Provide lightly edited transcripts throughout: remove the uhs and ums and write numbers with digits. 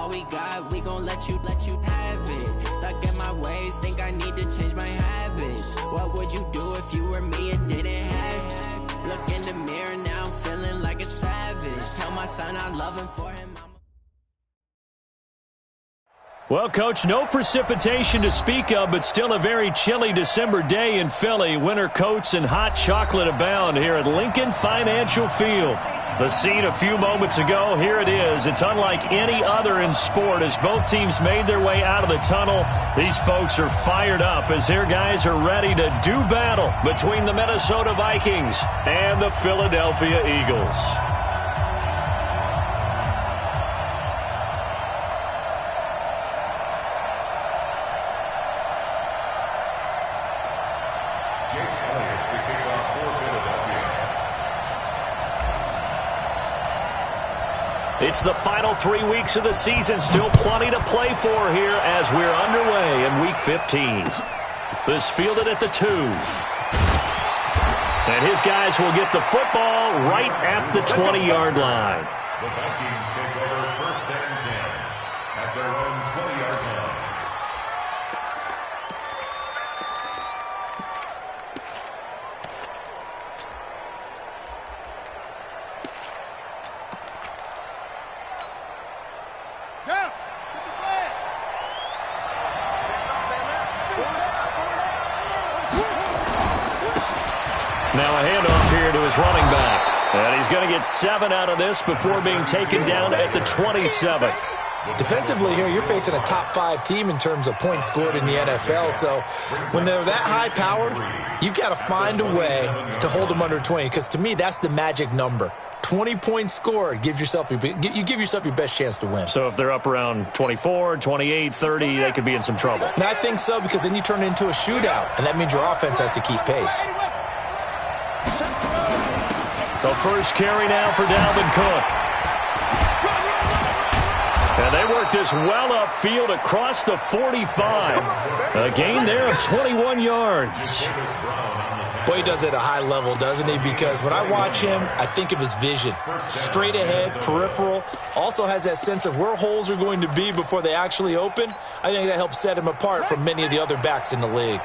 all we got, we gon' let you have it. Stuck in my ways, think I need to change my habits. What would you do if you were me and didn't have it? Look in the mirror, now I'm feeling like a savage. Tell my son I love him for him. Well, Coach, no precipitation to speak of, but still a very chilly December day in Philly. Winter coats and hot chocolate abound here at Lincoln Financial Field. The scene a few moments ago, here it is. It's unlike any other in sport as both teams made their way out of the tunnel. These folks are fired up as their guys are ready to do battle between the Minnesota Vikings and the Philadelphia Eagles. It's the final 3 weeks of the season. Still plenty to play for here as we're underway in Week 15. This fielded at the 2. And his guys will get the football right at the 20-yard line. The Vikings take over 1st and 10 at their own 20-yard line. Now a handoff here to his running back. And he's going to get 7 out of this before being taken down at the 27. Defensively here, you're facing a top 5 team in terms of points scored in the NFL. So when they're that high-powered, you've got to find a way to hold them under 20. Because to me, that's the magic number. 20 points scored, you give yourself your best chance to win. So if they're up around 24, 28, 30, they could be in some trouble. And I think so, because then you turn it into a shootout, and that means your offense has to keep pace. The first carry now for Dalvin Cook. And they work this well upfield across the 45. A gain there of 21 yards. Boy, he does it at a high level, doesn't he? Because when I watch him, I think of his vision. Straight ahead, peripheral. Also has that sense of where holes are going to be before they actually open. I think that helps set him apart from many of the other backs in the league.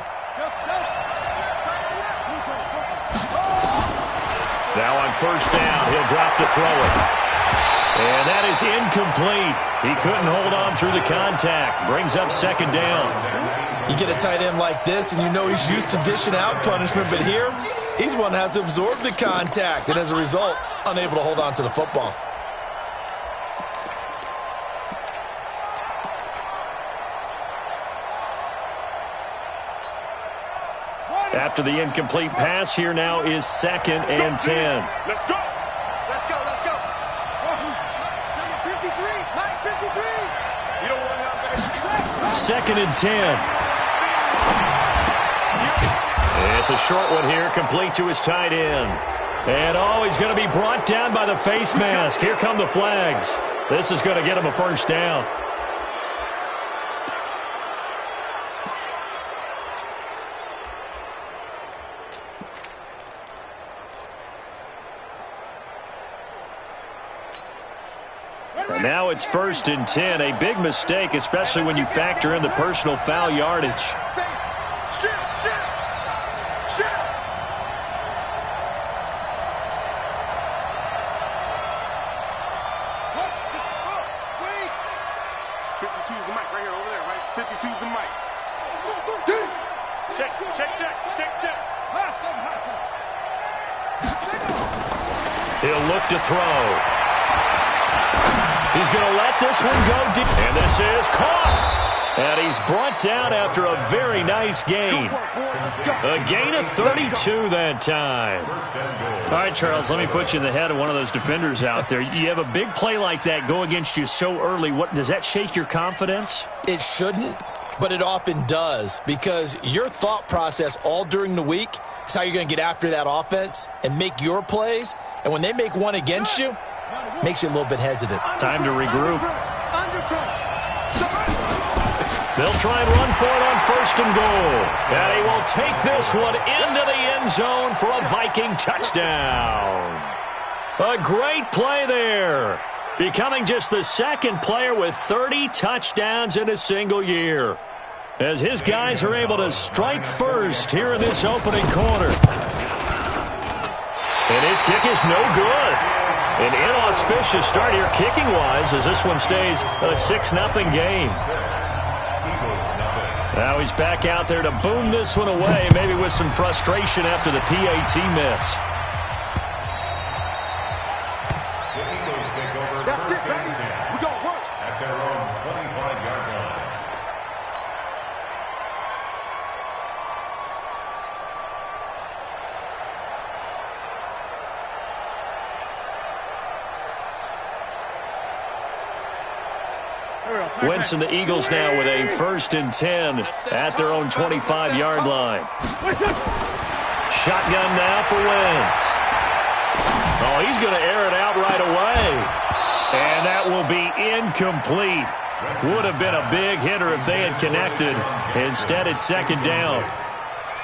Now on first down, he'll drop to throw it. And that is incomplete. He couldn't hold on through the contact. Brings up 2nd down. You get a tight end like this, and you know he's used to dishing out punishment, but here, he's one that has to absorb the contact, and as a result, unable to hold on to the football. After the incomplete pass, here now is 2nd and 10. Let's go. Let's go. Let's go. Number 53. Mike 53. You don't want that, baby. 2nd and 10. It's a short one here, complete to his tight end. And he's going to be brought down by the face mask. Here come the flags. This is going to get him a first down. And now it's 1st and 10. A big mistake, especially when you factor in the personal foul yardage. He'll look to throw. He's going to let this one go deep. And this is caught. And he's brought down after a very nice gain. A gain of 32 that time. All right, Charles, let me put you in the head of one of those defenders out there. You have a big play like that go against you so early. Does that shake your confidence? It shouldn't, but it often does, because your thought process all during the week is how you're going to get after that offense and make your plays. And when they make one against you, it makes you a little bit hesitant. Time to regroup. They'll try and run for it on 1st and goal. And he will take this one into the end zone for a Viking touchdown. A great play there. becoming just the second player with 30 touchdowns in a single year, as his guys are able to strike first here in this opening quarter. And his kick is no good. An inauspicious start here kicking-wise as this one stays a 6-0 game. Now he's back out there to boom this one away, maybe with some frustration after the PAT miss. That's it, baby. We got work. At their own 25-yard line. Wentz and the Eagles now with a 1st and 10 at their own 25-yard line. Shotgun now for Wentz. Oh, he's going to air it out right away. And that will be incomplete. Would have been a big hitter if they had connected. Instead, it's 2nd down.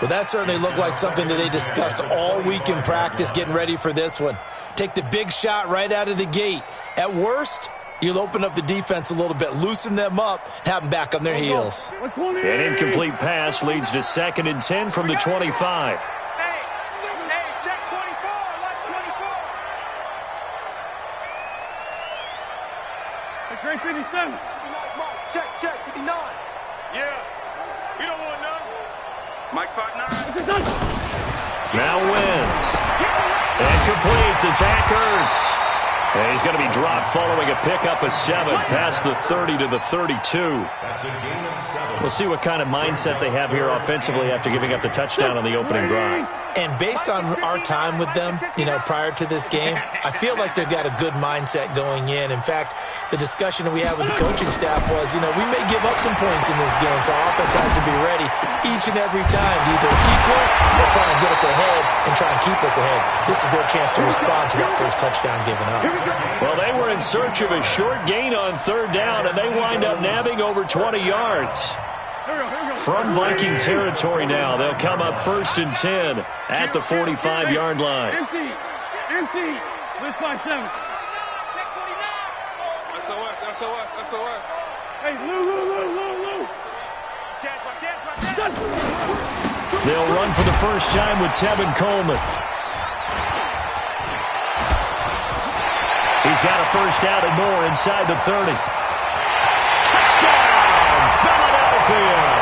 Well, that certainly looked like something that they discussed all week in practice getting ready for this one. Take the big shot right out of the gate. At worst, you'll open up the defense a little bit, loosen them up, have them back on their heels. An incomplete pass leads to 2nd and 10 from the 25. Hey, check 24. Watch 24. Great 57. Check 59. Yeah. We don't want none. Mike 5'9". Now Wentz. And complete to Zach Ertz. And he's going to be dropped following a pickup of 7 past the 30 to the 32. That's a gain of 7. We'll see what kind of mindset they have here offensively after giving up the touchdown on the opening drive. And based on our time with them, prior to this game, I feel like they've got a good mindset going in. In fact, the discussion that we had with the coaching staff was, we may give up some points in this game, so our offense has to be ready each and every time to either equal or try and get us ahead and try and keep us ahead. This is their chance to respond to that first touchdown given up. Well, they were in search of a short gain on 3rd down, and they wind up nabbing over 20 yards. From Viking territory now, they'll come up 1st and 10 at the 45-yard line. Empty. List 5-7. Check 49. SOS. Hey, Lou. Chance. They'll run for the first time with Tevin Coleman. He's got a first down and more inside the 30. Touchdown, Philadelphia!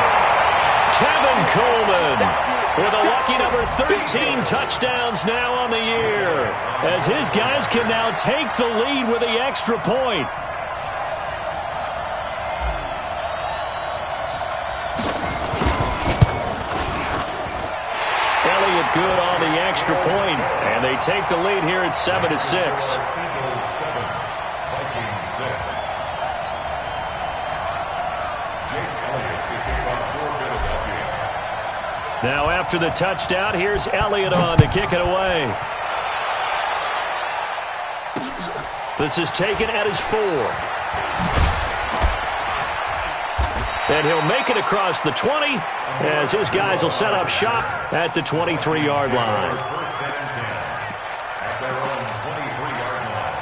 Tevin Coleman with a lucky number 13 touchdowns now on the year, as his guys can now take the lead with the extra point. Elliott good on the extra point, and they take the lead here at 7-6. Now after the touchdown, here's Elliott on to kick it away. This is taken at his 4. And he'll make it across the 20 as his guys will set up shop at the 23-yard line. At their own 23-yard line.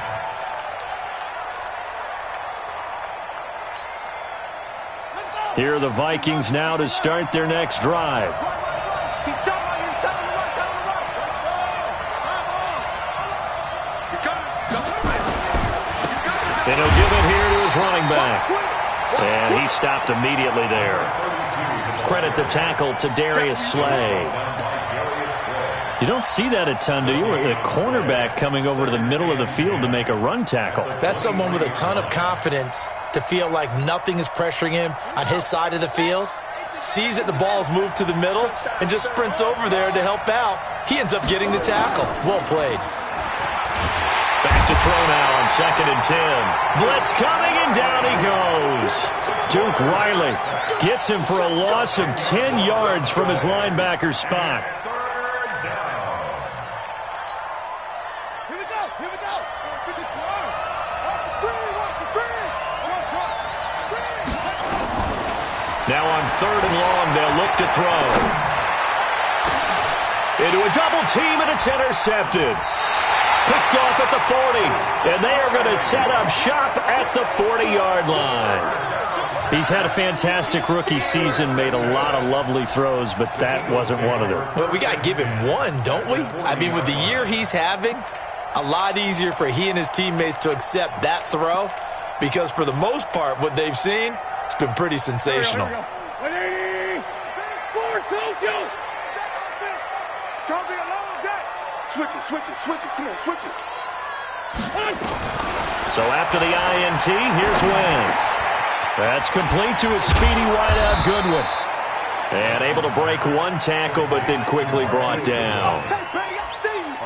Here are the Vikings now to start their next drive. And he'll give it here to his running back. And he stopped immediately there. Credit the tackle to Darius Slay. You don't see that a ton, do you? The cornerback coming over to the middle of the field to make a run tackle. That's someone with a ton of confidence to feel like nothing is pressuring him on his side of the field. Sees that the ball's moved to the middle and just sprints over there to help out. He ends up getting the tackle. Well played. Back to throw now on 2nd and 10. Blitz coming, and down he goes. Duke Riley gets him for a loss of 10 yards from his linebacker spot. Here we go. Watch the screen. Now on 3rd and long, they'll look to throw. Into a double team, and it's intercepted. Picked off at the 40. And they are going to set up shop at the 40-yard line. He's had a fantastic rookie season, made a lot of lovely throws, but that wasn't one of them. Well, we got to give him one, don't we? I mean, with the year he's having, a lot easier for he and his teammates to accept that throw because for the most part, what they've seen, it's been pretty sensational. It's going to be a long day. Switch it. Come on, switch it. So after the INT, here's Wentz. That's complete to a speedy wideout Goodwin. And able to break one tackle, but then quickly brought down.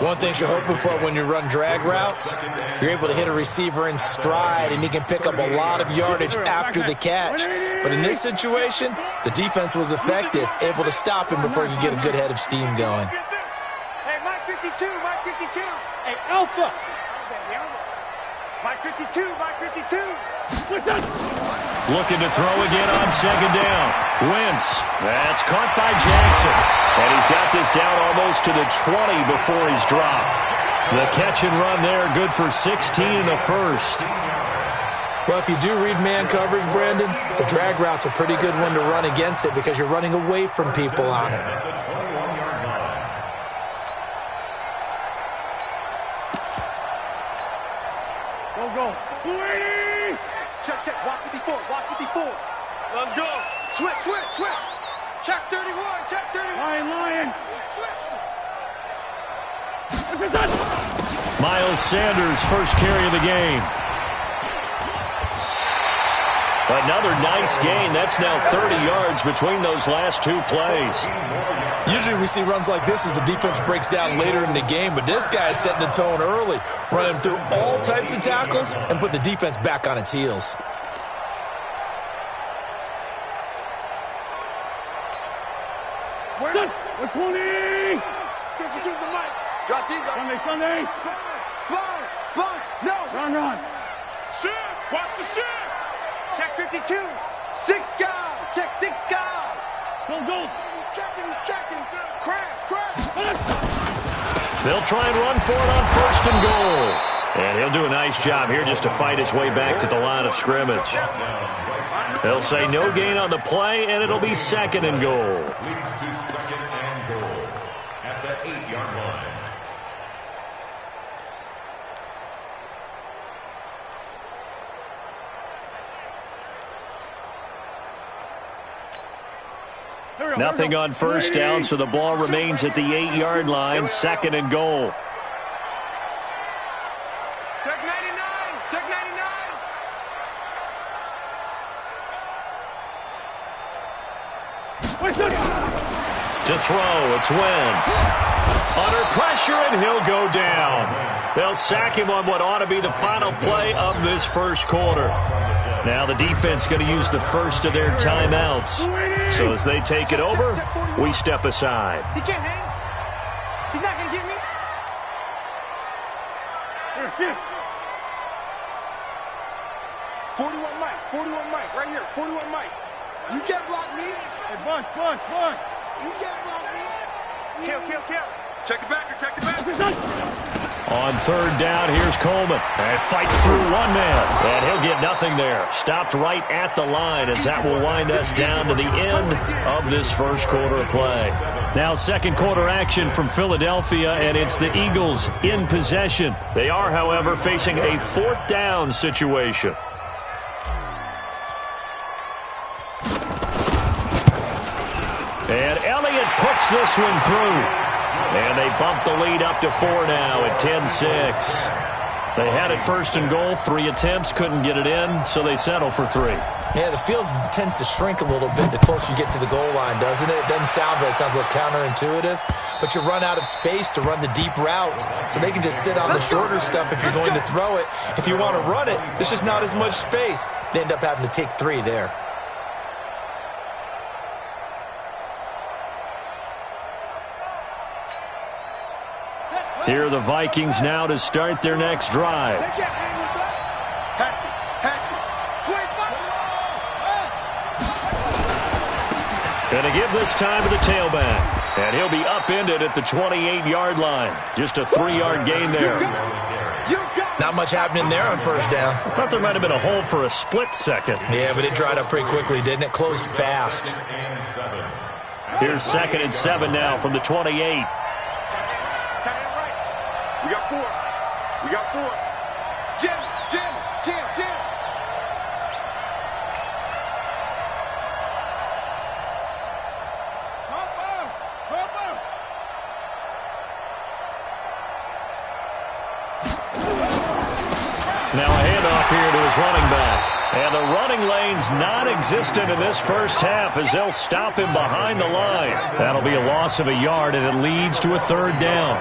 One thing you're hoping for when you run drag routes, you're able to hit a receiver in stride, and he can pick up a lot of yardage after the catch. But in this situation, the defense was effective, able to stop him before he could get a good head of steam going. Hey, Mike 52. Hey, Alpha. Mike 52. Looking to throw again on second down. Wentz. That's caught by Jackson. And he's got this down almost to the 20 before he's dropped. The catch and run there, good for 16 in the first. Well, if you do read man coverage, Brandon, the drag route's a pretty good one to run against it because you're running away from people on it. Go. 280. Check. Watch 54. Let's go. Switch. Check 31. Lion. Switch. Miles Sanders, first carry of the game. Another nice gain. That's now 30 yards between those last two plays. Usually we see runs like this as the defense breaks down later in the game, but this guy is setting the tone early, running through all types of tackles and put the defense back on its heels. We're 20. 52's the mic. Drop deep. Sunday. Spons. No. Run. Shift. Watch the shift. Check 52. 6 guys. Check 6 guys. Go. He's checking. Crash. They'll try and run for it on first and goal. And he'll do a nice job here just to fight his way back to the line of scrimmage. They'll say no gain on the play, and it'll be second and goal. Leads to second and goal at the 8-yard line. Nothing on first down, so the ball remains at the 8-yard line, second and goal. Check 99. To throw, it's Wentz. Under pressure, and he'll go down. They'll sack him on what ought to be the final play of this first quarter. Now the defense going to use the first of their timeouts. So as they take it over, we step aside. He can't hang. He's not going to get me. 41 Mike, right here. 41 Mike. You can't block me. Hey, Bunch. You can't block me. Kill. Check the backer. On third down, here's Coleman. And fights through one man. And he'll get nothing there. Stopped right at the line as that will wind us down to the end of this first quarter of play. Now second quarter action from Philadelphia, and it's the Eagles in possession. They are, however, facing a fourth down situation. And Elliott puts this one through. And they bump the lead up to 4 now at 10-6. They had it first and goal, 3 attempts, couldn't get it in, so they settle for 3. Yeah, the field tends to shrink a little bit the closer you get to the goal line, doesn't it? It doesn't sound right. It sounds a little counterintuitive. But you run out of space to run the deep routes, so they can just sit on the shorter stuff if you're going to throw it. If you want to run it, there's just not as much space. They end up having to take 3 there. Here are the Vikings now to start their next drive. They can't hang with us. Hatchet. 25. Going to give this time to the tailback. And he'll be upended at the 28-yard line. Just a 3-yard gain there. Not much happening there on first down. I thought there might have been a hole for a split second. Yeah, but it dried up pretty quickly, didn't it? Closed fast. Here's 2nd and 7 now from the 28. We got 4. We got 4. Jim. Now a handoff here to his running back. And the running lane's non-existent in this first half as they'll stop him behind the line. That'll be a loss of a yard, and it leads to a 3rd down.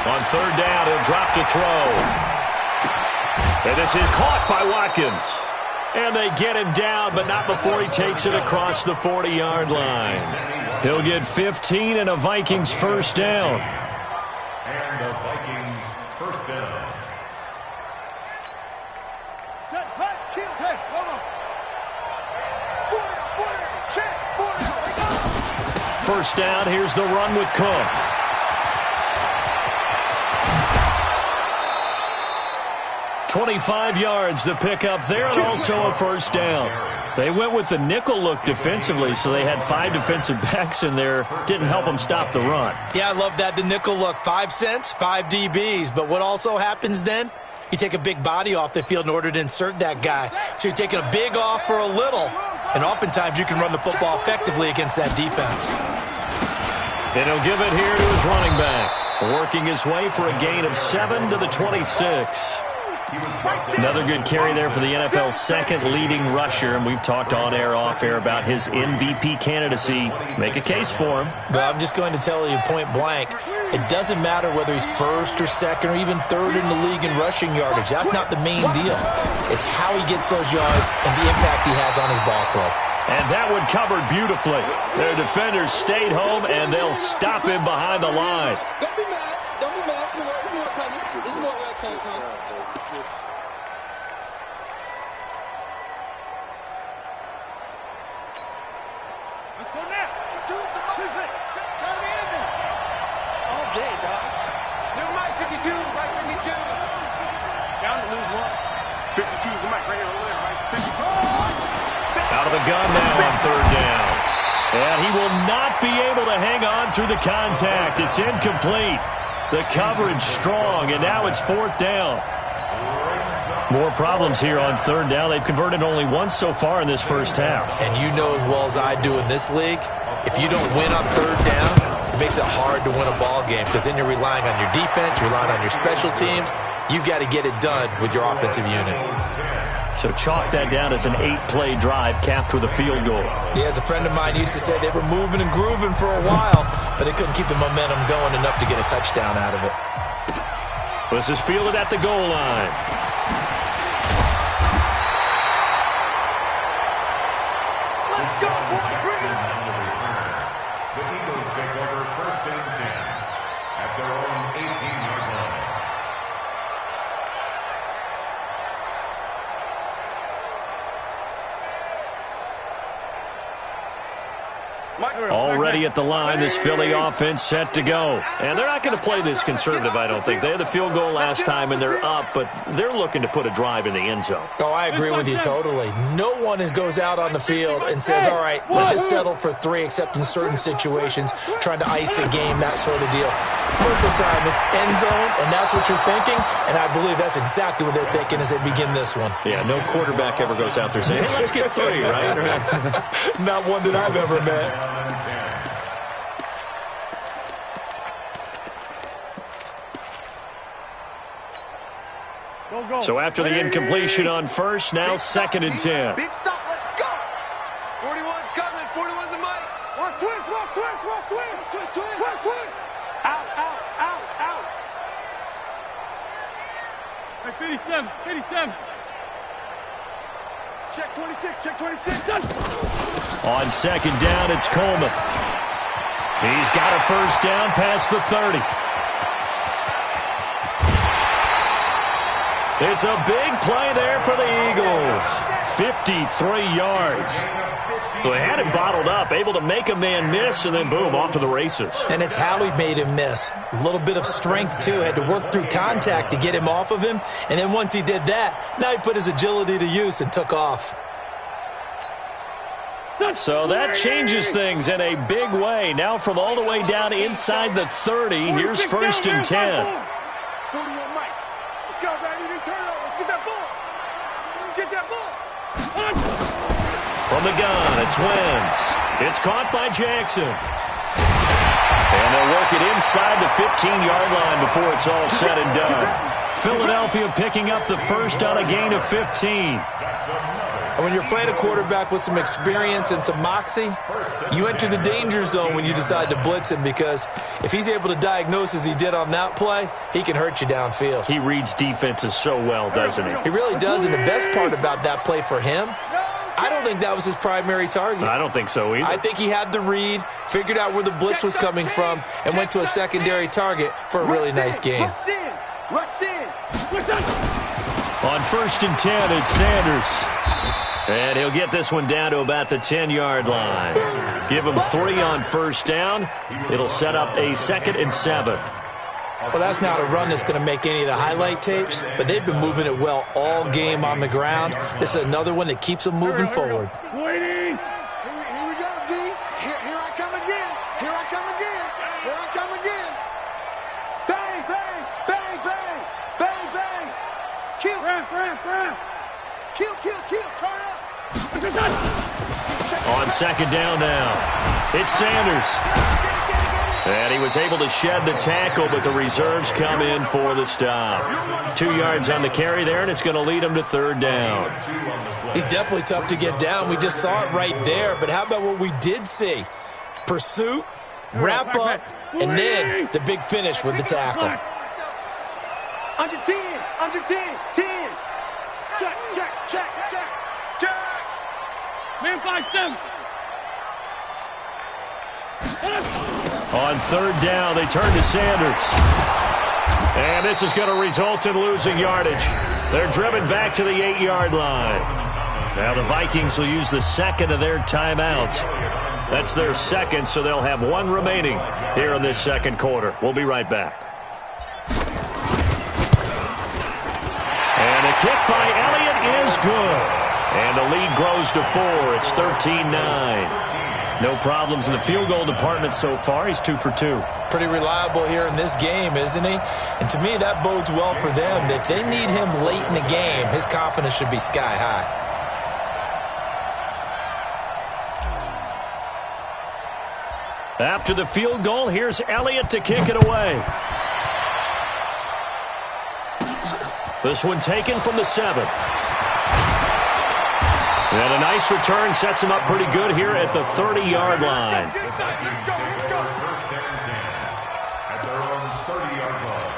On 3rd down, he'll drop to throw. And this is caught by Watkins. And they get him down, but not before he takes it across the 40-yard line. He'll get 15 and a Vikings first down. And the Vikings first down. Set, hut, kill. Hey, hold on. 40, check, 40. First down, here's the run with Cook. 25 yards the pickup there, and also a first down. They went with the nickel look defensively, so they had 5 defensive backs in there. Didn't help them stop the run. Yeah, I love that, the nickel look. 5 cents, 5 DBs. But what also happens then? You take a big body off the field in order to insert that guy. So you're taking a big off for a little. And oftentimes you can run the football effectively against that defense. And he'll give it here to his running back. Working his way for a gain of 7 to the 26. Another good carry there for the NFL's 2nd leading rusher, and we've talked on air, off air about his MVP candidacy. Make a case for him. But I'm just going to tell you point blank, it doesn't matter whether he's 1st or 2nd or even 3rd in the league in rushing yardage. That's not the main deal. It's how he gets those yards and the impact he has on his ball club. And that one covered beautifully. Their defenders stayed home, and they'll stop him behind the line. Don't be mad. Don't be mad. It's more coming. It's more where it came from. Let's go now. All day, dog. New Mike 52, Mike 52. Down to lose 1. 52 is the Mike right here, Mike 52. Out of the gun now on 3rd down. And he will not be able to hang on through the contact. It's incomplete. The coverage strong, and now it's 4th down. More problems here on 3rd down. They've converted only once so far in this first half. And you know as well as I do in this league, if you don't win on 3rd down, it makes it hard to win a ball game because then you're relying on your defense, you're relying on your special teams. You've got to get it done with your offensive unit. So chalk that down as an 8-play drive capped with a field goal. Yeah, as a friend of mine used to say, they were moving and grooving for a while, but they couldn't keep the momentum going enough to get a touchdown out of it. This is fielded at the goal line. Let's go, boy. Bring it. The Eagles take over 1st and 10 at their own 18-yard line. Already at the line, this Philly offense set to go. And they're not going to play this conservative, I don't think. They had the field goal last time, and they're up, but they're looking to put a drive in the end zone. Oh, I agree with you totally. No one goes out on the field and says, all right, let's just settle for 3, except in certain situations, trying to ice a game, that sort of deal. Most of the time, it's end zone, and that's what you're thinking, and I believe that's exactly what they're thinking as they begin this one. Yeah, no quarterback ever goes out there saying, hey, let's get 3, right? Not one that I've ever met. So after the incompletion on first, now 2nd and 10. Big stop, let's go. 41's coming, 41's a Mike. Watch twist. Out. Hey, 57. Check 26. On 2nd down, it's Coleman. He's got a first down past the 30. It's a big play there for the Eagles. 53 yards. So they had him bottled up, able to make a man miss, and then boom, off to the races. And it's how he made him miss. A little bit of strength, too. Had to work through contact to get him off of him. And then once he did that, now he put his agility to use and took off. So that changes things in a big way. Now from all the way down inside the 30, here's 1st and 10. 41 Mike. Let's go, baby. They turn over. Get that ball. Get that ball. From the gun, it's Wentz. It's caught by Jackson. And they'll work it inside the 15-yard line before it's all said and done. Philadelphia picking up the first on a gain of 15. And when you're playing a quarterback with some experience and some moxie, you enter the danger zone when you decide to blitz him, because if he's able to diagnose as he did on that play, he can hurt you downfield. He reads defenses so well, doesn't he? He really does, and the best part about that play for him, I don't think that was his primary target. I don't think so either. I think he had the read, figured out where the blitz was coming from, and went to a secondary target for a really nice game. Rush in. On 1st and 10, it's Sanders. And he'll get this one down to about the 10-yard line. Give him 3 on 1st down. It'll set up a 2nd and 7. Well, that's not a run that's going to make any of the highlight tapes, but they've been moving it well all game on the ground. This is another one that keeps them moving forward. Waiting. Here we go, D. Here I come again. Here I come again. Here I come again. Bang, bang, bang, bang, bang, bang. Kill. Ramp. Kill. Turn up. On 2nd down now, it's Sanders. And he was able to shed the tackle, but the reserves come in for the stop. 2 yards on the carry there, and it's going to lead him to 3rd down. He's definitely tough to get down. We just saw it right there, but how about what we did see? Pursuit, wrap up, and then the big finish with the tackle. Under 10. 10. Check. Man 5-7. On 3rd down, they turn to Sanders. And this is going to result in losing yardage. They're driven back to the 8-yard line. Now the Vikings will use the 2nd of their timeouts. That's their 2nd, so they'll have 1 remaining here in this 2nd quarter. We'll be right back. And a kick by Elliott is good. And the lead grows to 4. It's 13-9. No problems in the field goal department so far. He's 2 for 2. Pretty reliable here in this game, isn't he? And to me, that bodes well for them. If they need him late in the game, his confidence should be sky high. After the field goal, here's Elliott to kick it away. This one taken from the 7. And a nice return sets him up pretty good here at the 30-yard line. At their own 30-yard line.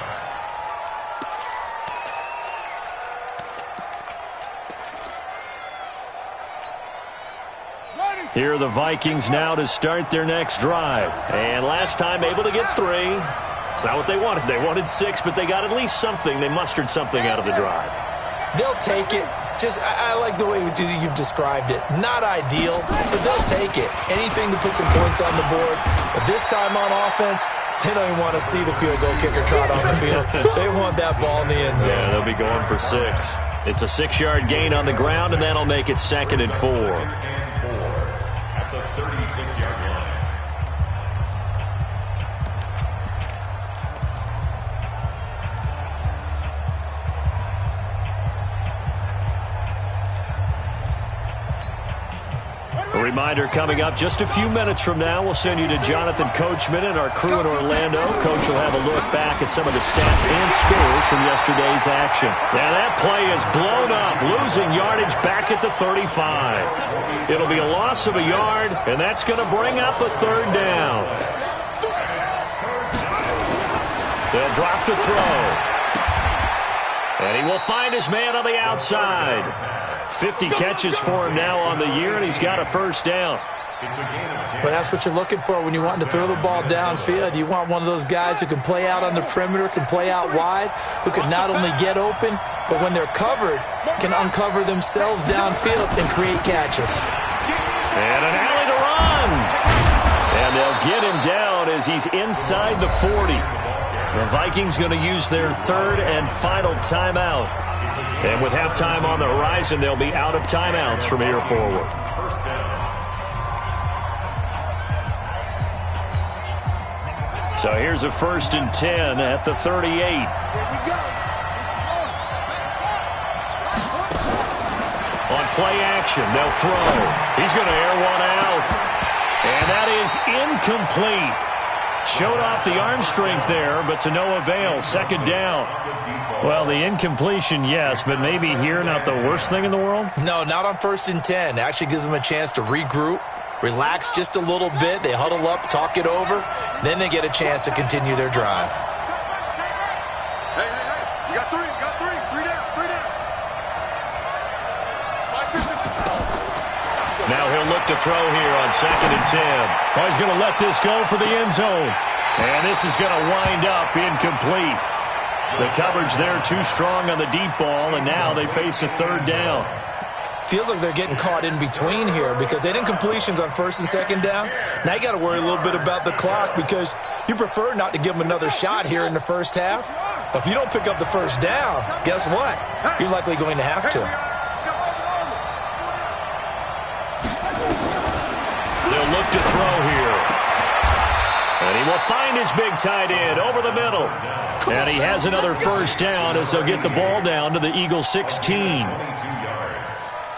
Here are the Vikings now to start their next drive. And last time able to get 3. It's not what they wanted. They wanted 6, but they got at least something. They mustered something out of the drive. They'll take it. I like the way you've described it. Not ideal, but they'll take it. Anything to put some points on the board. But this time on offense, they don't even want to see the field goal kicker trot on the field. They want that ball in the end zone. Yeah, they'll be going for 6. It's a 6-yard gain on the ground, and that'll make it 2nd and 4. At the 36-yard line. A reminder coming up just a few minutes from now, we'll send you to Jonathan Coachman and our crew in Orlando. Coach will have a look back at some of the stats and scores from yesterday's action. Now that play is blown up, losing yardage back at the 35. It'll be a loss of a yard, and that's going to bring up a 3rd down. They'll drop to throw. And he will find his man on the outside. 50 catches for him now on the year, and he's got a 1st down. It's a gain of 10. But that's what you're looking for when you want to throw the ball downfield. You want one of those guys who can play out on the perimeter, can play out wide, who can not only get open, but when they're covered, can uncover themselves downfield and create catches. And an alley to run. And they'll get him down as he's inside the 40. The Vikings going to use their third and final timeout. And with halftime on the horizon, they'll be out of timeouts from here forward. First down. So here's a 1st and 10 at the 38. Here we go. On play action, they'll throw. He's going to air one out. And that is incomplete. Showed off the arm strength there, but to no avail. 2nd down. Well, the incompletion, yes, but maybe here not the worst thing in the world? No, not on 1st and 10. Actually gives them a chance to regroup, relax just a little bit. They huddle up, talk it over. Then they get a chance to continue their drive. Hey, you got three. Three down. Now he'll look to throw here on 2nd and 10. Oh, he's going to let this go for the end zone. And this is going to wind up incomplete. The coverage there too strong on the deep ball, and now they face a 3rd down. Feels like they're getting caught in between here because they didn't completions on 1st and 2nd down. Now you got to worry a little bit about the clock because you prefer not to give them another shot here in the first half. But if you don't pick up the 1st down, guess what? You're likely going to have to. They'll look to throw here. And he will find his big tight end over the middle. And he has another 1st down as they'll get the ball down to the Eagles 16.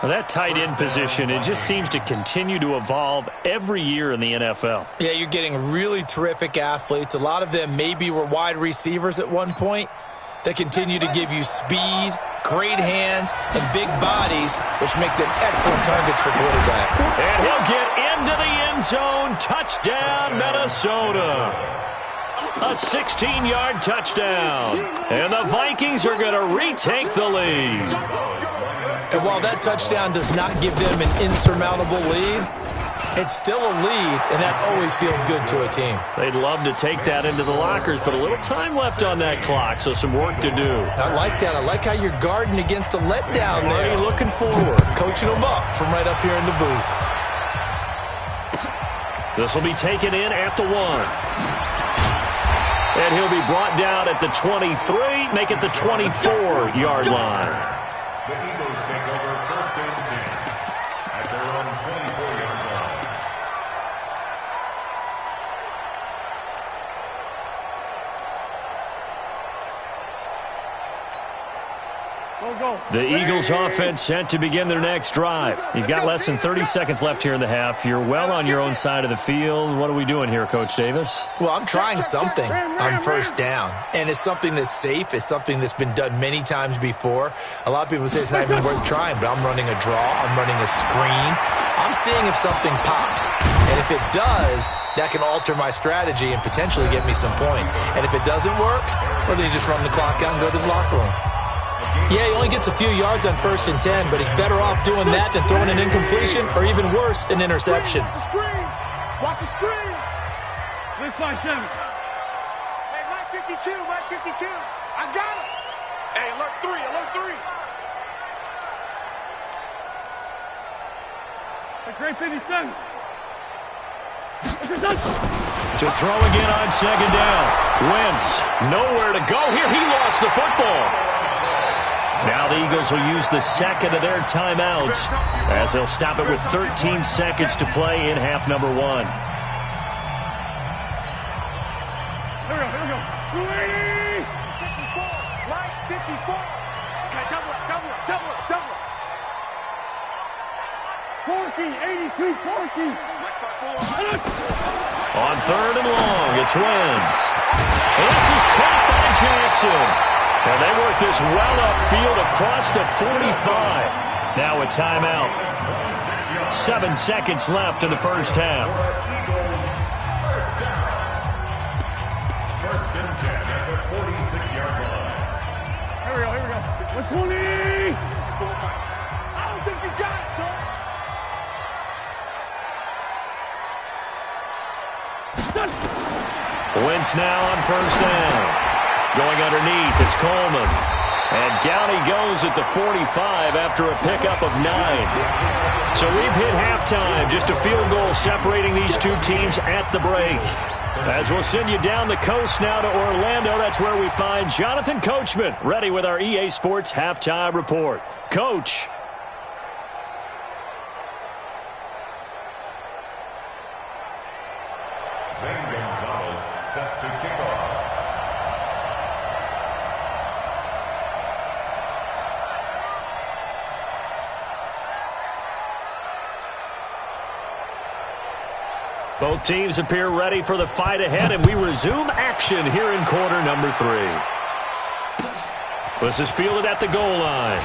Well, that tight end position, it just seems to continue to evolve every year in the NFL. Yeah, you're getting really terrific athletes. A lot of them maybe were wide receivers at one point. They continue to give you speed, great hands, and big bodies, which make them excellent targets for quarterback. And he'll get into the end zone. Touchdown, Minnesota. A 16-yard touchdown. And the Vikings are going to retake the lead. And while that touchdown does not give them an insurmountable lead, it's still a lead, and that always feels good to a team. They'd love to take that into the lockers, but a little time left on that clock, so some work to do. I like that. I like how you're guarding against a letdown there. Already looking forward. Coaching them up from right up here in the booth. This will be taken in at the 1. And he'll be brought down at the 23, make it the 24-yard line. The Eagles take over 1st and 10 at their own 24-yard line. The Eagles offense set to begin their next drive. You've got less than 30 seconds left here in the half. You're well on your own side of the field. What are we doing here, Coach Davis? Well, I'm trying something on 1st down, and it's something that's safe. It's something that's been done many times before. A lot of people say it's not even worth trying, but I'm running a draw. I'm running a screen. I'm seeing if something pops, and if it does, that can alter my strategy and potentially get me some points. And if it doesn't work, well, then you just run the clock out and go to the locker room. Yeah, he only gets a few yards on 1st and 10, but he's better off doing that than throwing an incompletion or even worse, an interception. Watch the screen. Let's find 7. Hey, Mike 52. I got him. Hey, alert 3. That's great 57. To throw again on 2nd down. Wentz, nowhere to go here. He lost the football. Now the Eagles will use the 2nd of their timeouts as they'll stop it with 13 seconds to play in half number 1. Here we go. 54. Mike 54. Okay, double up. 14, 82, 14. On 3rd and long, it's Wentz. This is caught by Jackson. And they work this well upfield across the 45. Now a timeout. 7 seconds left in the first half. 1st and 10 at the 46-yard line. Here we go. 120. I don't think you got it, son. Wentz now on first down. Going underneath, it's Coleman. And down he goes at the 45 after a pickup of 9. So we've hit halftime. Just a field goal separating these two teams at the break. As we'll send you down the coast now to Orlando, that's where we find Jonathan Coachman, ready with our EA Sports Halftime Report. Coach. Set to kick off. Both teams appear ready for the fight ahead, and we resume action here in quarter number 3. This is fielded at the goal line.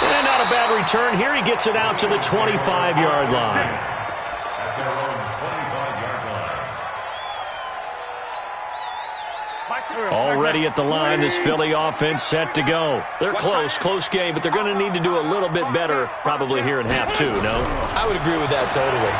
And not a bad return here. He gets it out to the 25-yard line. Already at the line, this Philly offense set to go. They're close game, but they're going to need to do a little bit better probably here in half 2, no? I would agree with that totally.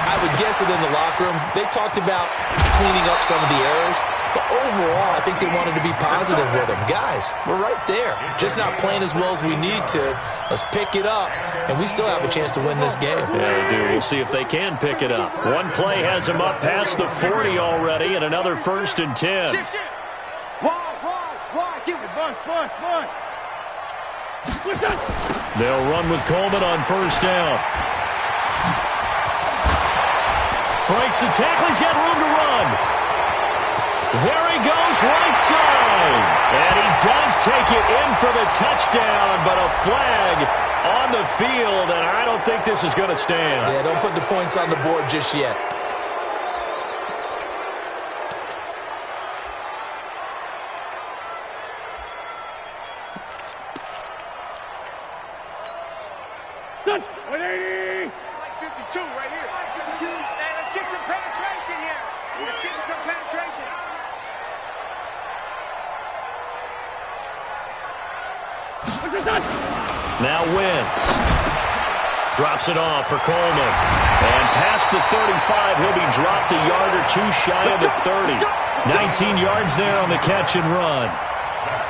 I would guess it in the locker room. They talked about cleaning up some of the errors, but overall, I think they wanted to be positive with them. Guys, we're right there. Just not playing as well as we need to. Let's pick it up, and we still have a chance to win this game. Yeah, we do. We'll see if they can pick it up. One play has them up past the 40 already, and another 1st and 10. They'll run with Coleman on first down. Breaks the tackle. He's got room to run. There he goes, right side. And he does take it in for the touchdown, but a flag on the field, and I don't think this is going to stand. Yeah, don't put the points on the board just yet. Done. 180. 52 right here. Hey, let's get some penetration here. Let's get some penetration. Now Wentz drops it off for Coleman. And past the 35, he'll be dropped a yard or two shy of the 30. 19 yards there on the catch and run.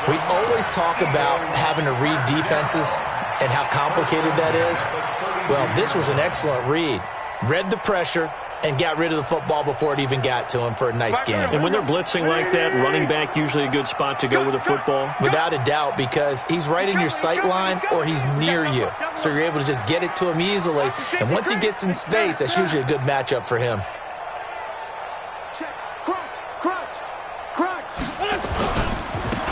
We always talk about having to read defenses and how complicated that is. Well, this was an excellent read. Read the pressure and got rid of the football before it even got to him for a nice game. And when they're blitzing like that, running back usually a good spot to go with the football? Without a doubt, because he's right in your sight line or he's near you. So you're able to just get it to him easily. And once he gets in space, that's usually a good matchup for him.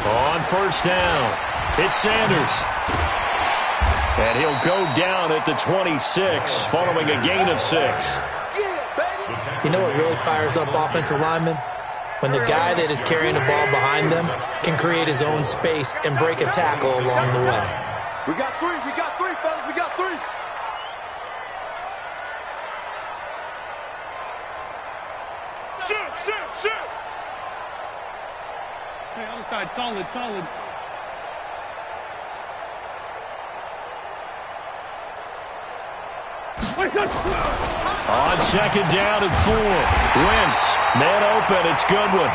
On first down, it's Sanders. And he'll go down at the 26, following a gain of 6. You know what really fires up offensive linemen? When the guy that is carrying the ball behind them can create his own space and break a tackle along the way. We got three, fellas, we got 3. Shoot. Hey, other side, solid. On second down and 4. Wentz, man open, it's Goodwin.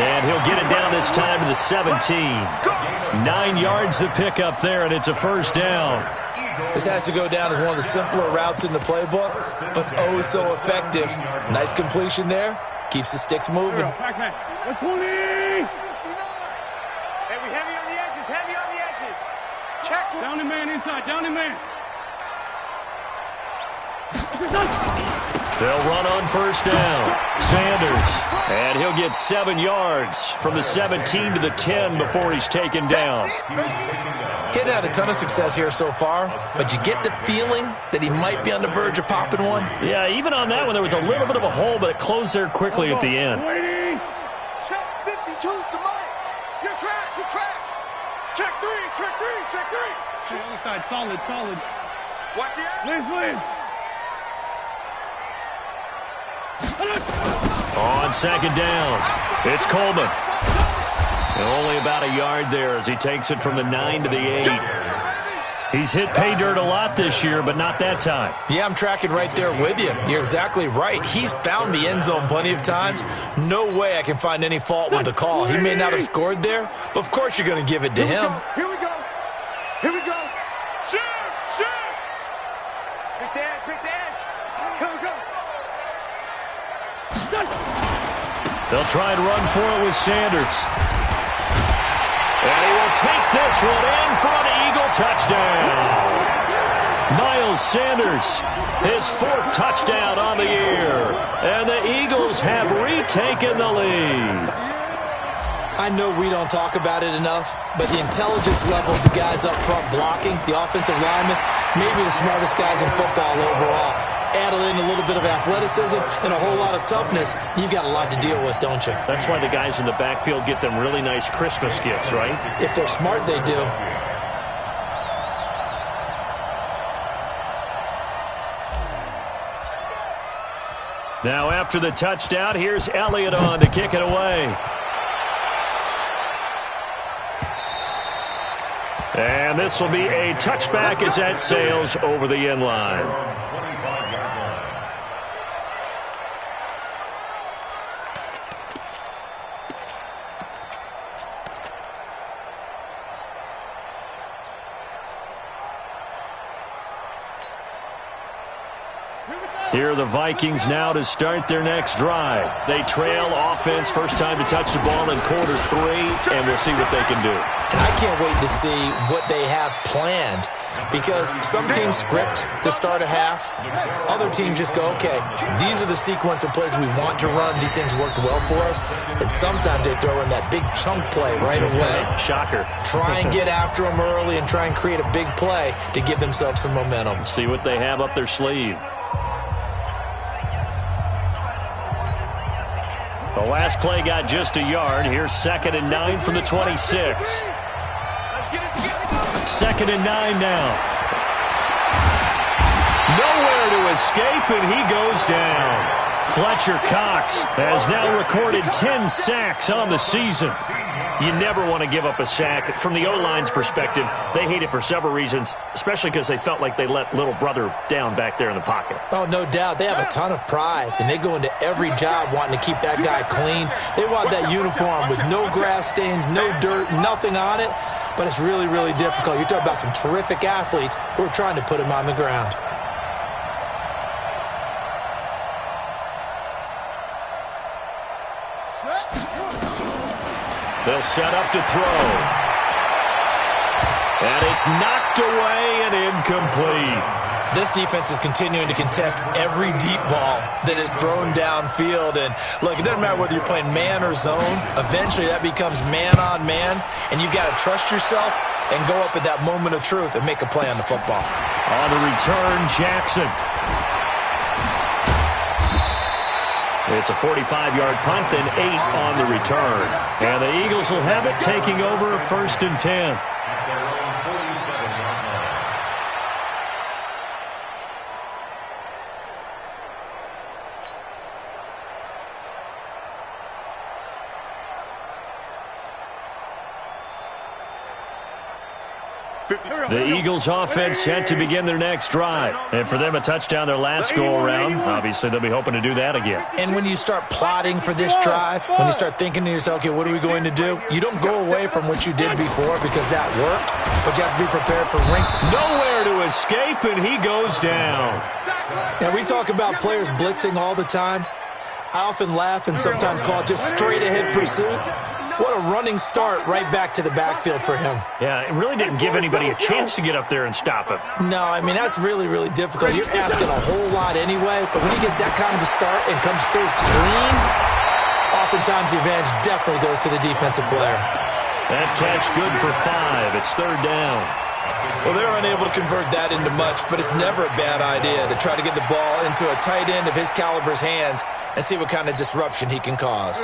And he'll get it down this time to the 17. 9 yards to pick up there, and it's a first down. This has to go down as one of the simpler routes in the playbook, but oh so effective. Nice completion there. Keeps the sticks moving. 120. Hey, we heavy on the edges. Check. Down the man inside, down the man. They'll run on first down. Sanders. And he'll get 7 yards from the 17 to the 10 before he's taken down. Getting had a ton of success here so far, but you get the feeling that he might be on the verge of popping one. Yeah, even on that one, there was a little bit of a hole, but it closed there quickly at the end. Check 52's to Mike. Your track. Check 3. Hey, other side, solid. Watch the eye. Liz. On second down, it's Coleman. Only about a yard there as he takes it from the 9 to the 8. He's hit pay dirt a lot this year, but not that time. Yeah, I'm tracking right there with you. You're exactly right. He's found the end zone plenty of times. No way I can find any fault with the call. He may not have scored there, but of course you're going to give it to him. Here we go. Here we go. Shoot! Shoot! Pick the edge. Pick the edge. Here we go. They'll try and run for it with Sanders. And he will take this one in for an Eagle touchdown. Miles Sanders, his 4th touchdown on the year. And the Eagles have retaken the lead. I know we don't talk about it enough, but the intelligence level of the guys up front blocking, the offensive linemen, maybe the smartest guys in football overall. Add in a little bit of athleticism and a whole lot of toughness, you've got a lot to deal with, don't you? That's why the guys in the backfield get them really nice Christmas gifts, right? If they're smart, they do. Now after the touchdown, here's Elliott on to kick it away. And this will be a touchback as that sails over the end line. Here are the Vikings now to start their next drive. They trail offense, first time to touch the ball in quarter 3, and we'll see what they can do. And I can't wait to see what they have planned, because some teams script to start a half. Other teams just go, okay, these are the sequence of plays we want to run. These things worked well for us. And sometimes they throw in that big chunk play right away. Shocker. Try and get after them early and try and create a big play to give themselves some momentum. See what they have up their sleeve. The last play got just a yard. Here's 2nd and 9 from the 26. 2nd and 9 now. Nowhere to escape, and he goes down. Fletcher Cox has now recorded 10 sacks on the season. You never want to give up a sack. From the O-line's perspective, they hate it for several reasons, especially because they felt like they let little brother down back there in the pocket. Oh, no doubt. They have a ton of pride, and they go into every job wanting to keep that guy clean. They want that uniform with no grass stains, no dirt, nothing on it, but it's really, really difficult. You're talking about some terrific athletes who are trying to put him on the ground. They'll set up to throw. And it's knocked away and incomplete. This defense is continuing to contest every deep ball that is thrown downfield. And, look, it doesn't matter whether you're playing man or zone. Eventually, that becomes man-on-man, and you've got to trust yourself and go up at that moment of truth and make a play on the football. On the return, Jackson. It's a 45-yard punt and 8 on the return. And the Eagles will have it, taking over 1st and 10. The Eagles offense set to begin their next drive. And for them, a touchdown their last go-around. Obviously, they'll be hoping to do that again. And when you start plotting for this drive, when you start thinking to yourself, okay, what are we going to do? You don't go away from what you did before because that worked, but you have to be prepared for nowhere to escape, and he goes down. Now, we talk about players blitzing all the time. I often laugh and sometimes call it just straight-ahead pursuit. What a running start right back to the backfield for him. Yeah, it really didn't give anybody a chance to get up there and stop him. No, I mean, that's really, really difficult. You're asking a whole lot anyway, but when he gets that kind of a start and comes through clean, oftentimes the advantage definitely goes to the defensive player. That catch good for 5. It's 3rd down. Well, they're unable to convert that into much, but it's never a bad idea to try to get the ball into a tight end of his caliber's hands and see what kind of disruption he can cause.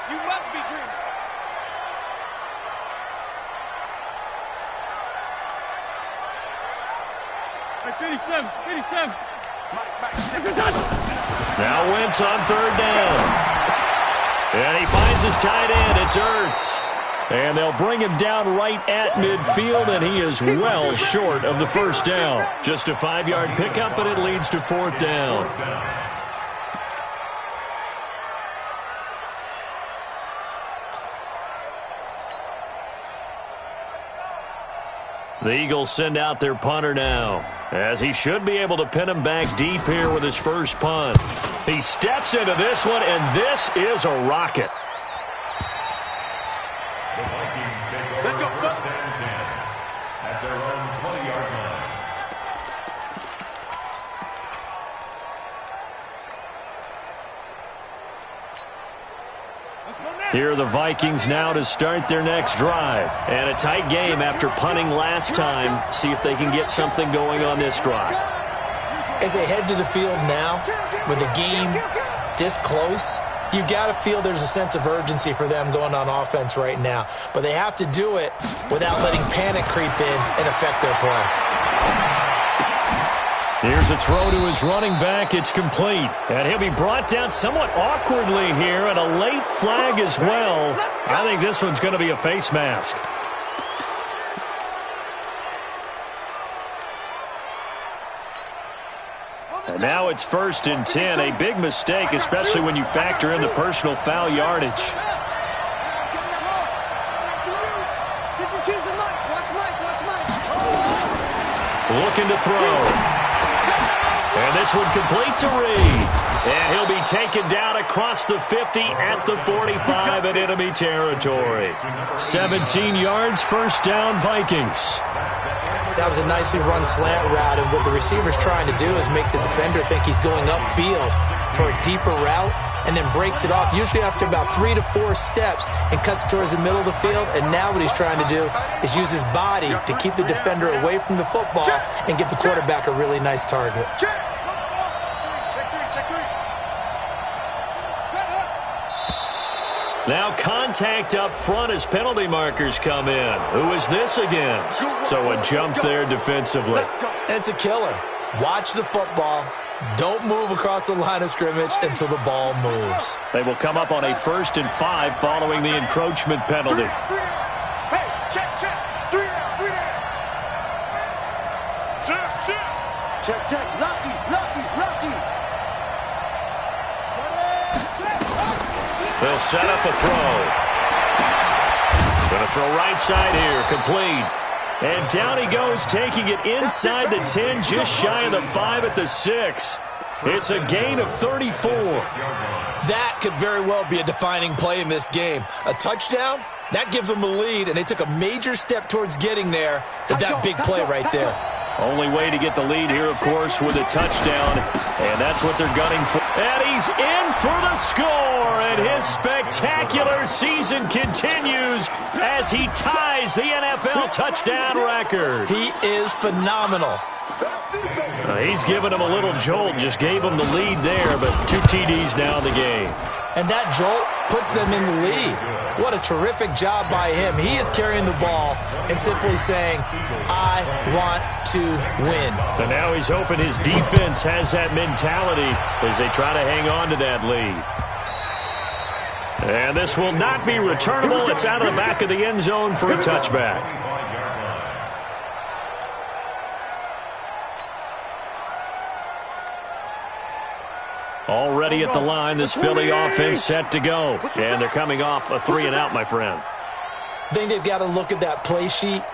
You must be dreaming. Hey, 57. Now Wentz on 3rd down. And he finds his tight end. It's Ertz. And they'll bring him down right at midfield, and he is well short of the first down. Just a 5-yard pickup, and it leads to fourth down. The Eagles send out their punter now, as he should be able to pin him back deep here with his first punt. He steps into this one, and this is a rocket. The Vikings take over first and 10 at their own 20-yard line. Here are the Vikings now to start their next drive. And a tight game after punting last time. See if they can get something going on this drive. As they head to the field now, with the game this close, you've got to feel there's a sense of urgency for them going on offense right now. But they have to do it without letting panic creep in and affect their play. Here's a throw to his running back. It's complete. And he'll be brought down somewhat awkwardly here, and a late flag as well. I think this one's going to be a face mask. And now it's 1st and 10. A big mistake, especially when you factor in the personal foul yardage. Looking to throw. And this one complete to Reed. And he'll be taken down across the 50 at the 45 in enemy territory. 17 yards, first down, Vikings. That was a nicely run slant route, and what the receiver's trying to do is make the defender think he's going upfield for a deeper route, and then breaks it off, usually after about 3 to 4 steps, and cuts towards the middle of the field. And now what he's trying to do is use his body to keep the defender away from the football and give the quarterback a really nice target. Now contact up front as penalty markers come in. Who is this against? So a jump there defensively. It's a killer. Watch the football. Don't move across the line of scrimmage until the ball moves. They will come up on a 1st and 5 following the encroachment penalty. Hey, check. 3 down. Check. Lucky. They'll set up a throw. Going to throw right side here, complete. And down he goes, taking it inside the 10, just shy of the 5 at the 6. It's a gain of 34. That could very well be a defining play in this game. A touchdown, that gives them a lead, and they took a major step towards getting there with that big play right there. Only way to get the lead here, of course, with a touchdown, and that's what they're gunning for. And he's in for the score, and his spectacular season continues as he ties the NFL touchdown record. He is phenomenal. He's given him a little jolt, just gave him the lead there, but 2 TDs now in the game. And that jolt puts them in the lead. What a terrific job by him. He is carrying the ball and simply saying, I want to win. And now he's hoping his defense has that mentality as they try to hang on to that lead. And this will not be returnable. It's out of the back of the end zone for a touchback. Already at the line, this Philly offense set to go. And they're coming off a 3-and-out, my friend. I think they've got to look at that play sheet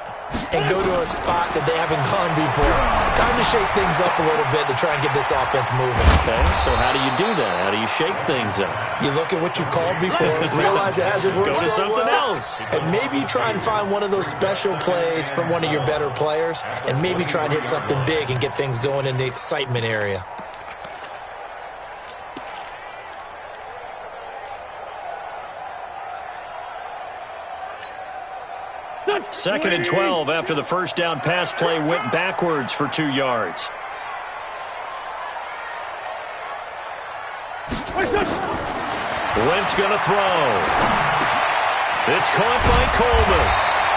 and go to a spot that they haven't gone before. Time to shake things up a little bit to try and get this offense moving. Okay, so how do you do that? How do you shake things up? You look at what you've called before, realize it hasn't worked Go to so something well, else. and maybe try and find one of those special plays from one of your better players, and maybe try and hit something big and get things going in the excitement area. 2nd and 12 after the first down pass play went backwards for 2 yards. Wentz going to throw. It's caught by Coleman.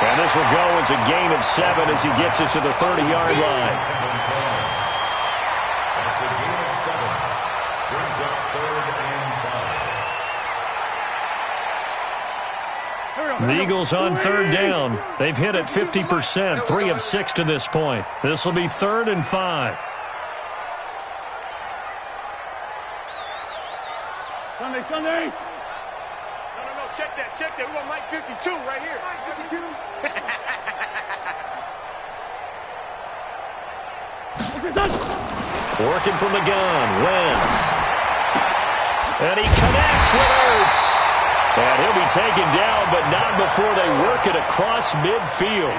And this will go as a gain of 7 as he gets it to the 30-yard line. That's a gain of 7. Brings up 3rd and 5. The Eagles on third down. They've hit it 50%, 3 of 6 to this point. This will be 3rd and 5. Sunday, Sunday. No, check that. We want Mike 52 right here. Mike 52. Working from the gun, Wentz. And he connects with Ertz. And he'll be taken down, but not before they work it across midfield.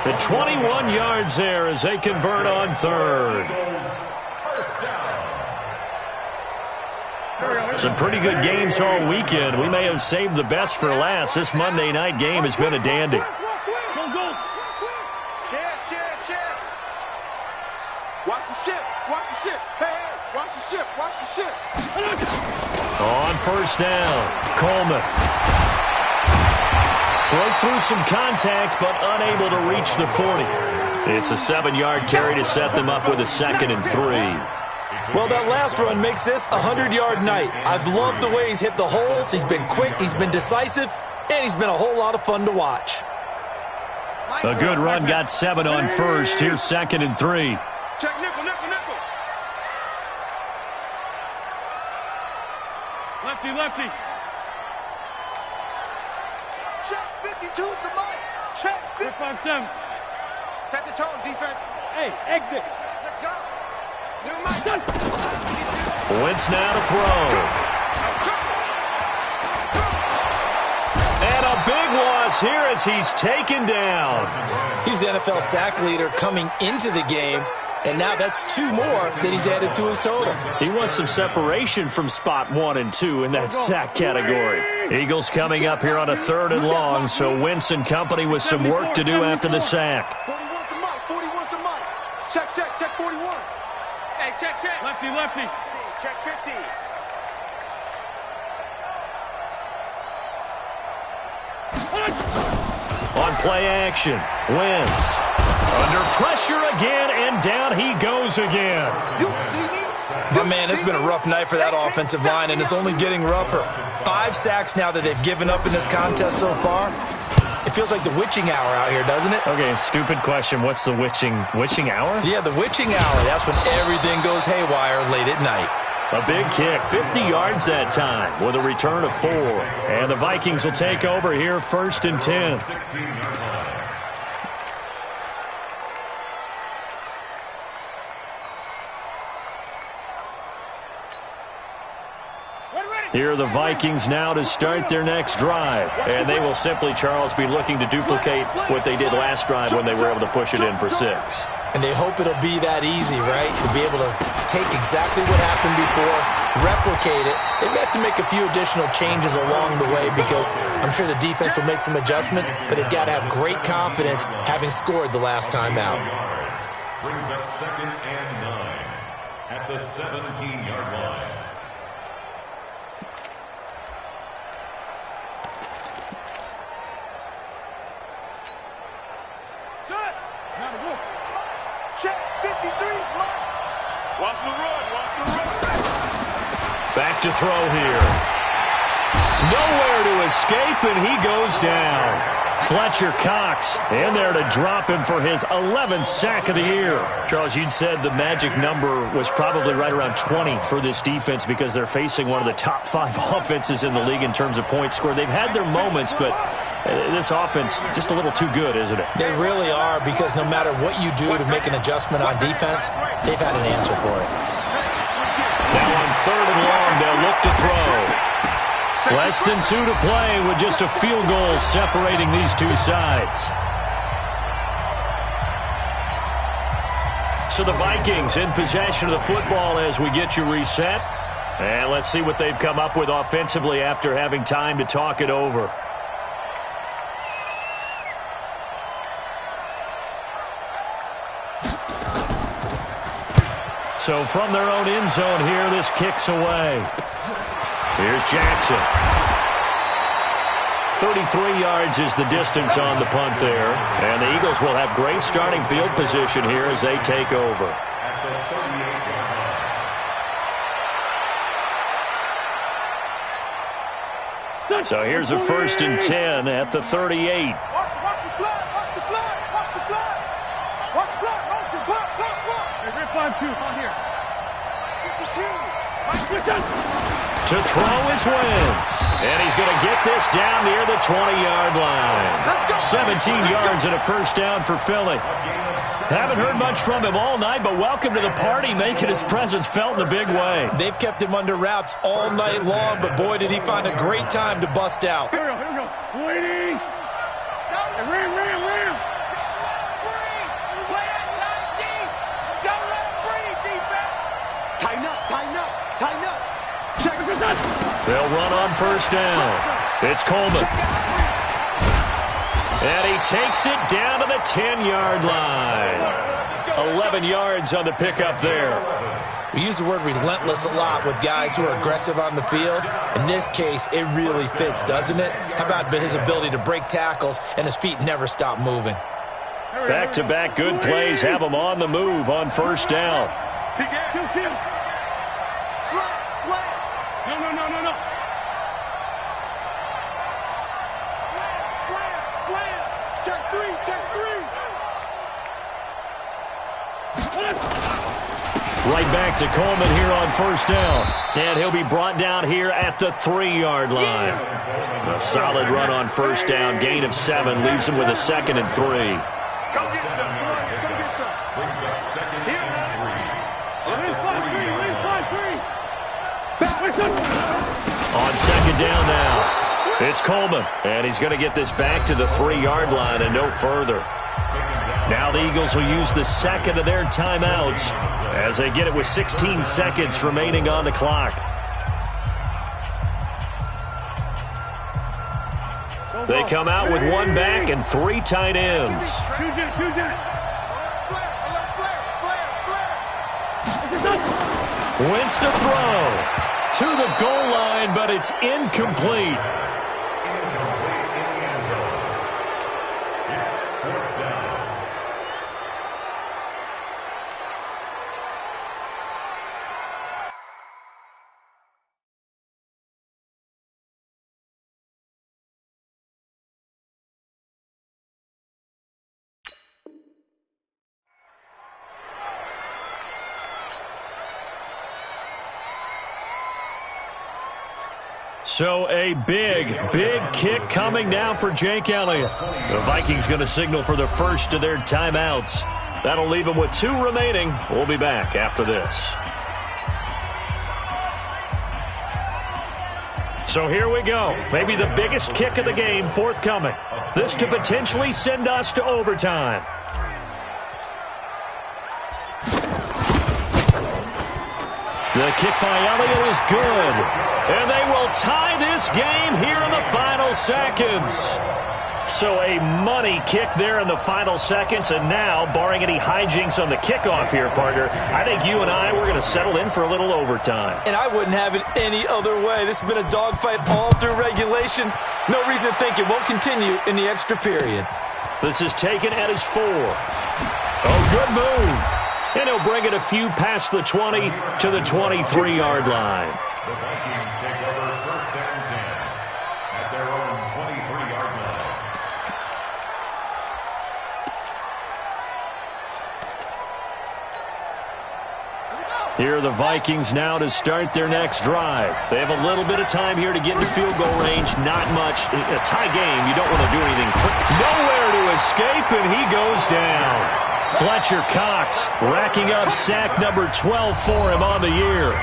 The 21 yards there as they convert on 3rd. Some pretty good games all weekend. We may have saved the best for last. This Monday night game has been a dandy. Watch the ship. Hey, watch the ship. On first down, Coleman. Broke through some contact, but unable to reach the 40. It's a 7-yard carry to set them up with a 2nd and 3. Well, that last run makes this a 100-yard night. I've loved the way he's hit the holes. He's been quick, he's been decisive, and he's been a whole lot of fun to watch. A good run got 7 on first. Here's 2nd and 3. Check nickel. Lefty. Check 52 to Mike. Check 5-7. Set the tone, defense. Hey, exit. Let's go. New Mike. Wentz now to throw. And a big loss here as he's taken down. He's the NFL sack leader coming into the game, and now that's 2 more that he's added to his total. He wants some separation from spot 1 and 2 in that sack category. Eagles coming up here on a 3rd and long, so Wentz and company with some work to do after the sack. 41 to Mike. Check 41. Hey, check. Lefty. Check 50. On play action, Wentz. Under pressure again, and down he goes again. My man, it's been a rough night for that offensive line, and it's only getting rougher. 5 sacks now that they've given up in this contest so far. It feels like the witching hour out here, doesn't it? Okay, stupid question. What's the witching hour? Yeah, the witching hour. That's when everything goes haywire late at night. A big kick, 50 yards that time with a return of 4. And the Vikings will take over here 1st and 10. Here are the Vikings now to start their next drive. And they will simply, Charles, be looking to duplicate what they did last drive when they were able to push it in for 6. And they hope it'll be that easy, right? To be able to take exactly what happened before, replicate it. They've got to make a few additional changes along the way because I'm sure the defense will make some adjustments, but they've got to have great confidence having scored the last time out. Brings up 2nd and 9 at the 17-yard line. Check 53, Mike. Watch the run. Back to throw here. Nowhere to escape, and he goes down. Fletcher Cox in there to drop him for his 11th sack of the year. Charles, you'd said the magic number was probably right around 20 for this defense because they're facing one of the top 5 offenses in the league in terms of points scored. They've had their moments, but this offense just a little too good, isn't it? They really are, because no matter what you do to make an adjustment on defense, they've had an answer for it. Now on 3rd and long, they'll look to throw. Less than 2 to play with just a field goal separating these two sides. So the Vikings in possession of the football as we get you reset. And let's see what they've come up with offensively after having time to talk it over. So from their own end zone here, this kicks away. Here's Jackson. 33 yards is the distance on the punt there. And the Eagles will have great starting field position here as they take over. So here's a 1st and 10 at the 38. Watch the blood, watch the blood, watch the blood. Watch the blood, watch the blood, blood. Hey, rip 5-2, on here. 52. To throw is Wentz. And he's going to get this down near the 20-yard line. 17 yards and a 1st down for Philly. Haven't heard much from him all night, but welcome to the party, making his presence felt in a big way. They've kept him under wraps all night long, but boy, did he find a great time to bust out. Here we go. Waiting. Hey, ram. Tighten up. Check it out. They'll run on 1st down. It's Coleman. And he takes it down to the 10-yard line. 11 yards on the pickup there. We use the word relentless a lot with guys who are aggressive on the field. In this case, it really fits, doesn't it? How about his ability to break tackles and his feet never stop moving? Back-to-back good plays have him on the move on 1st down. Kill. Slam. No. Slam. Check three. Right back to Coleman here on 1st down. And he'll be brought down here at the 3-yard line. A solid run on 1st down. Gain of 7 leaves him with a 2nd and 3. Go get some. Brings up 2nd and 3. On 2nd down now, it's Coleman. And he's going to get this back to the 3-yard line and no further. Now the Eagles will use the 2nd of their timeouts as they get it with 16 seconds remaining on the clock. They come out with 1 back and 3 tight ends. Wentz to throw. To the goal line, but it's incomplete. It's 4th down. So a big kick coming now for Jake Elliott. The Vikings going to signal for the 1st of their timeouts. That'll leave them with 2 remaining. We'll be back after this. So here we go. Maybe the biggest kick of the game forthcoming. This to potentially send us to overtime. The kick by Elliott is good. And they will tie this game here in the final seconds. So a money kick there in the final seconds. And now, barring any hijinks on the kickoff here, partner, I think you and I, we're going to settle in for a little overtime. And I wouldn't have it any other way. This has been a dogfight all through regulation. No reason to think it won't continue in the extra period. This is taken at his 4. Oh, good move. And he'll bring it a few past the 20 to the 23-yard line. The Vikings take over 1st and 10 at their own 23-yard line. Here are the Vikings now to start their next drive. They have a little bit of time here to get into field goal range. Not much. A tie game, you don't want to do anything quick. Nowhere to escape, and he goes down. Fletcher Cox racking up sack number 12 for him on the year.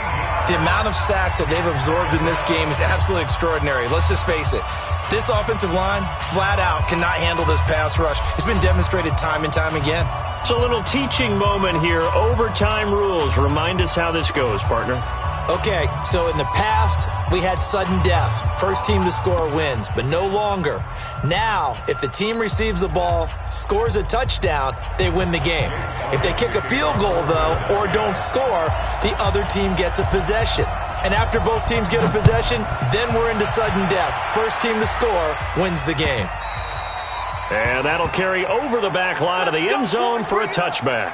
The amount of sacks that they've absorbed in this game is absolutely extraordinary. Let's just face it. This offensive line, flat out, cannot handle this pass rush. It's been demonstrated time and time again. It's a little teaching moment here. Overtime rules. Remind us how this goes, partner. Okay, so in the past, we had sudden death. First team to score wins, but no longer. Now, if the team receives the ball, scores a touchdown, they win the game. If they kick a field goal, though, or don't score, the other team gets a possession. And after both teams get a possession, then we're into sudden death. First team to score wins the game. And that'll carry over the back line of the end zone for a touchback.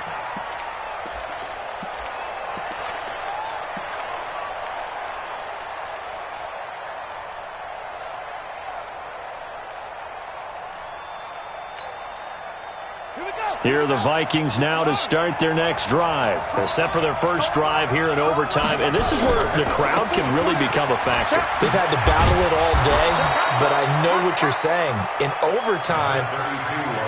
Here are the Vikings now to start their next drive. Except for their first drive here in overtime. And this is where the crowd can really become a factor. They've had to battle it all day, but I know what you're saying. In overtime,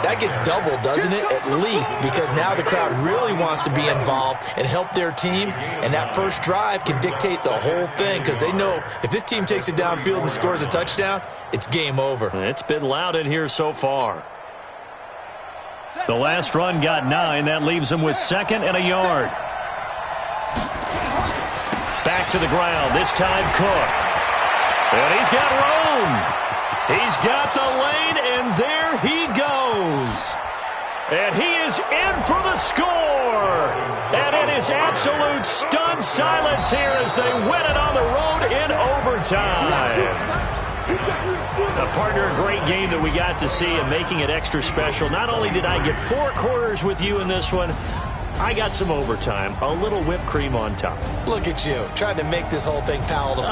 that gets doubled, doesn't it? At least, because now the crowd really wants to be involved and help their team. And that first drive can dictate the whole thing because they know if this team takes it downfield and scores a touchdown, it's game over. It's been loud in here so far. The last run got 9. That leaves him with 2nd and a yard. Back to the ground. This time Cook. And he's got room. He's got the lane, and there he goes. And he is in for the score. And it is absolute stunned silence here as they win it on the road in overtime. Partner, a great game that we got to see and making it extra special. Not only did I get 4 quarters with you in this one, I got some overtime. A little whipped cream on top. Look at you, trying to make this whole thing palatable.